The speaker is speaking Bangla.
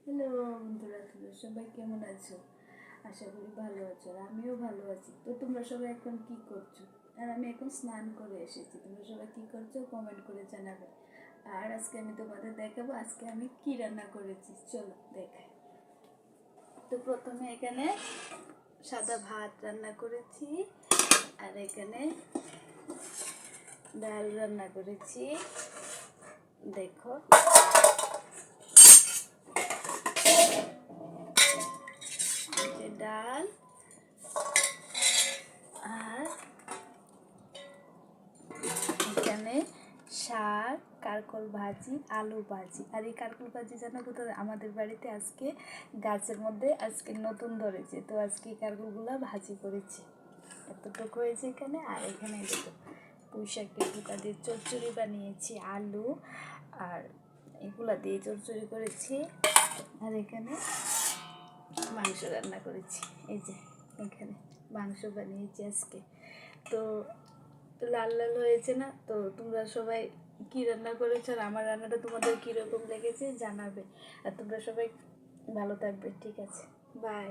হ্যালো বন্ধুরা, তোমরা সবাই কেমন আছো? আশা করি ভালো আছো, আর আমিও ভালো আছি। তো তোমরা সবাই এখন কি করছো? আর আমি এখন স্নান করে এসেছি। তোমরা সবাই কি করছো কমেন্ট করে জানাবে। আর আজকে আমি তোমাদের দেখাবো আজকে আমি কি রান্না করেছি। চলো দেখাই। তো প্রথমে এখানে সাদা ভাত রান্না করেছি, আর এখানে ডাল রান্না করেছি। দেখো, ডাল আর এখানে শাক, কারকল ভাজি, আলু ভাজি। আর এই কারকল ভাজি জানো কোথায়? আমাদের বাড়িতে আজকে গাছের মধ্যে আজকে নতুন ধরেছে, তো আজকে এই কারকলগুলো ভাজি করেছি। এতটুকু হয়েছে এখানে। আর এখানে দেখো পুঁই শাকের পোকা দিয়ে চচ্চড়ি বানিয়েছি, আলু আর এগুলা দিয়ে চচ্চড়ি করেছি। আর এখানে মাংস রান্না করেছি। এই যে এখানে মাংস বানিয়েছি আজকে। তো লাল লাল হয়েছে না? তো তোমরা সবাই কি রান্না করেছো, আর আমার রান্নাটা তোমাদের কীরকম লেগেছে জানাবে। আর তোমরা সবাই ভালো থাকবে। ঠিক আছে, বাই।